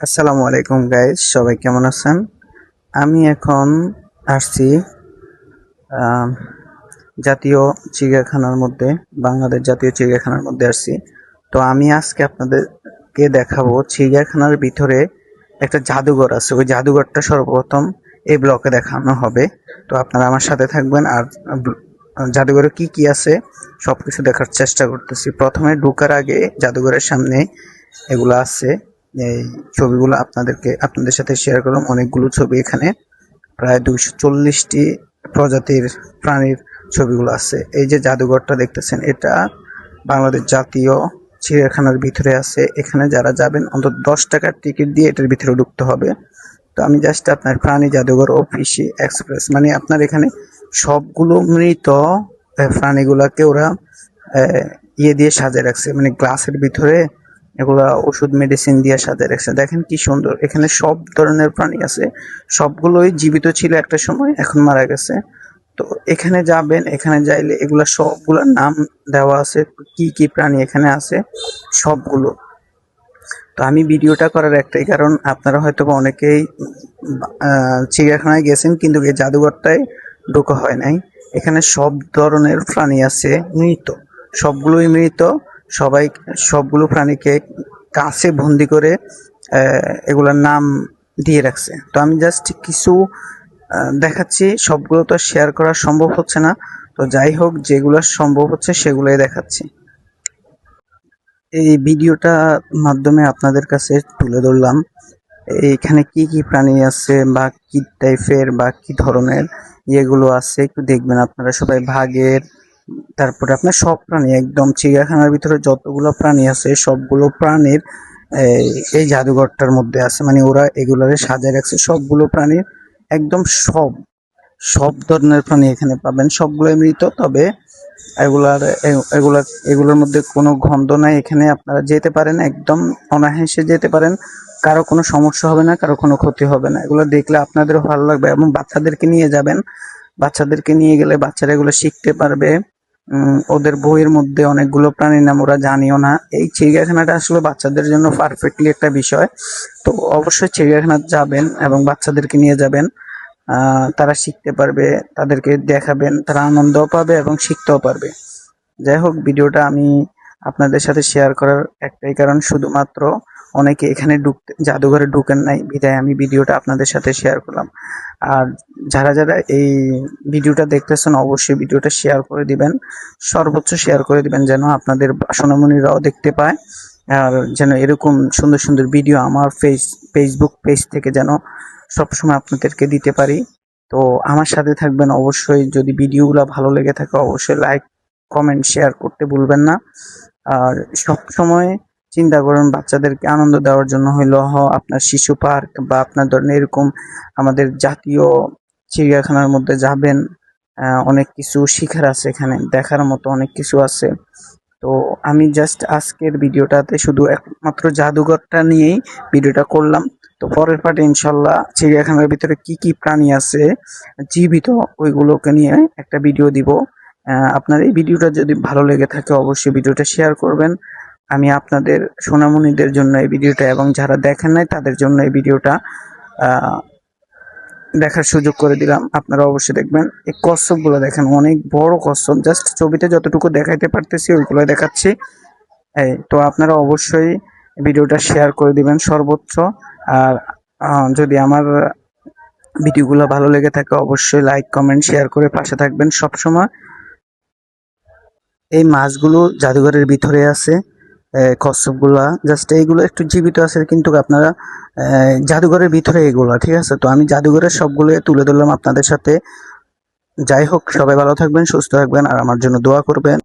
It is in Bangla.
আসসালামু আলাইকুম গাইস, সবাই কেমন আছেন? আমি এখন আসছি আহ, জাতীয় চিড়িয়াখানার মধ্যে, বাংলাদেশ জাতীয় চিড়িয়াখানার মধ্যে আসছি। তো আমি আজকে আপনাদেরকে দেখাবো চিড়িয়াখানার ভিতরে একটা জাদুঘর আছে। ওই জাদুঘরটা সর্বপ্রথম এই ব্লকে দেখানো হবে। তো আপনারা আমার সাথে থাকবেন আর জাদুঘরে কি কি আছে সবকিছু দেখার চেষ্টা করতেছি। প্রথমে ঢোকার আগে জাদুঘরের সামনে এগুলো আছে, এই ছবিগুলো আপনাদের সাথে শেয়ার করলাম। অনেকগুলো ছবি এখানে, প্রায় 240টি প্রজাতির প্রাণীর ছবিগুলো আছে। এই যে জাদুঘরটা দেখতেছেন, এটা বাংলাদেশ জাতীয় চিড়িয়াখানার ভিতরে আছে। এখানে যারা যাবেন অন্তত 10 টাকার টিকিট দিয়ে এটার ভিতরে ঢুকতে হবে। তো আমি জাস্ট আপনার প্রাণী জাদুঘর ও ফিশি এক্সপ্রেস, মানে আপনার এখানে সবগুলো মৃত প্রাণীগুলাকে ওরা ইয়ে দিয়ে সাজিয়ে রাখছে, মানে গ্লাসের ভিতরে এগুলা ওষুধ মেডিসিন দিয়ে সাজিয়ে রাখছে। দেখেন কি সুন্দর, এখানে সব ধরনের প্রাণী আছে। সবগুলোই জীবিত ছিল একটা সময়, এখন মারা গেছে। তো এখানে যাবেন, এখানে যাইলে এগুলা সবগুলোর নাম দেওয়া আছে, কি কি প্রাণী এখানে আছে সবগুলো। তো আমি ভিডিওটা করার একটাই কারণ, আপনারা হয়তো অনেকেই চিড়িয়াখানায় গেছেন কিন্তু এই জাদুঘরটায় ঢোকা হয় নাই। এখানে সব ধরনের প্রাণী আছে মৃত, সবগুলোই মৃত। সবাই সবগুলো প্রাণীকে কাছে বন্দি করে এগুলোর নাম দিয়ে রাখছে। তো আমি জাস্ট কিছু দেখাচ্ছি, সবগুলো তো শেয়ার করা সম্ভব হচ্ছে না। তো যাই হোক, যেগুলো সম্ভব হচ্ছে সেগুলোই দেখাচ্ছি। এই ভিডিওটা মাধ্যমে আপনাদের কাছে তুলে ধরলাম এইখানে কি কি প্রাণী আছে বা কি টাইপের বা কি ধরনের ইয়েগুলো আছে, একটু দেখবেন আপনারা সবাই। ভাগের, তারপরে আপনার সব প্রাণী, একদম চিড়িয়াখানার ভিতরে যতগুলো প্রাণী আছে সবগুলো প্রাণীর এই জাদুঘরটার মধ্যে আছে। মানে ওরা এগুলারে সাজায় রাখছে সবগুলো প্রাণীর, একদম সব সব ধরনের প্রাণী এখানে পাবেন। সবগুলোই মৃত, তবে এগুলোর মধ্যে কোনো গন্ধ নাই। এখানে আপনারা যেতে পারেন, একদম অনায়াসে যেতে পারেন। কারো কোনো সমস্যা হবে না, কারো কোনো ক্ষতি হবে না। এগুলো দেখলে আপনাদেরও ভালো লাগবে এবং বাচ্চাদেরকে নিয়ে যাবেন। বাচ্চাদেরকে নিয়ে গেলে বাচ্চারা এগুলো শিখতে পারবে। ওদের বইয়ের মধ্যে অনেকগুলো প্রাণীর নাম ওরা জানিও না। এই চিড়িয়াখানাটা আসলে বাচ্চাদের জন্য পারফেক্টলি একটা বিষয়। তো অবশ্যই চিড়িয়াখানা যাবেন এবং বাচ্চাদেরকে নিয়ে যাবেন। তারা শিখতে পারবে, তাদেরকে দেখাবেন, তারা আনন্দও পাবে এবং শিখতেও পারবে। যাই হোক, ভিডিওটা আমি আপনাদের সাথে শেয়ার করার একটাই কারণ, শুধুমাত্র অনেকে এখানে জাদুঘরে ঢুকেন নাই বিধায় আমি ভিডিওটা আপনাদের সাথে শেয়ার করলাম। আর যারা যারা এই ভিডিওটা দেখতেছেন অবশ্যই ভিডিওটা শেয়ার করে দিবেন, সর্বোচ্চ শেয়ার করে দিবেন, যেন আপনাদের সোনামণিরাও দেখতে পায়। আর যেন এরকম সুন্দর সুন্দর ভিডিও আমার ফেসবুক পেজ থেকে যেন সবসময় আপনাদেরকে দিতে পারি। তো আমার সাথে থাকবেন অবশ্যই। যদি ভিডিওগুলো ভালো লেগে থাকে অবশ্যই লাইক, কমেন্ট, শেয়ার করতে ভুলবেন না। আর সব সময় চিন্তা করুন বাচ্চাদেরকে আনন্দ দেওয়ার জন্য হইলো আপনার শিশু পার্ক বা আপনার ধরনের এরকম আমাদের জাতীয় চিড়িয়াখানার মধ্যে যাবেন। অনেক কিছু শিখার আছে, এখানে দেখার মতো অনেক কিছু আছে। তো আমি জাস্ট আজকের ভিডিওটাতে শুধু একমাত্র জাদুঘরটা নিয়েই ভিডিওটা করলাম। তো পরের পার্টে ইনশাল্লাহ চিড়িয়াখানার ভিতরে কি কি প্রাণী আছে জীবিত ওইগুলোকে নিয়ে একটা ভিডিও দিব। আপনার এই ভিডিওটা যদি ভালো লেগে থাকে অবশ্যই ভিডিওটা শেয়ার করবেন। আমি আপনাদের সোনামণিদের জন্য এই ভিডিওটা, এবং যারা দেখেন নাই তাদের জন্য এই ভিডিওটা দেখার সুযোগ করে দিলাম। আপনারা অবশ্যই দেখবেন। এই কচ্ছপগুলো দেখেন, অনেক বড় কচ্ছপ। জাস্ট ছবিতে যতটুকু দেখাইতে পারতেছি ওইগুলো দেখাচ্ছি। তো আপনারা অবশ্যই ভিডিওটা শেয়ার করে দিবেন সর্বোচ্চ। আর যদি আমার ভিডিওগুলো ভালো লেগে থাকে অবশ্যই লাইক, কমেন্ট, শেয়ার করে পাশে থাকবেন সবসময়। এই মাছগুলো জাদুঘরের ভিতরে আছে, কচ্ছপগুলা জাস্ট এইগুলো একটু জীবিত আছে, কিন্তু আপনারা জাদুঘরের ভিতরে এগুলো, ঠিক আছে। তো আমি জাদুঘরের সবগুলো তুলে ধরলাম আপনাদের সাথে। যাই হোক, সবাই ভালো থাকবেন, সুস্থ থাকবেন আর আমার জন্য দোয়া করবেন।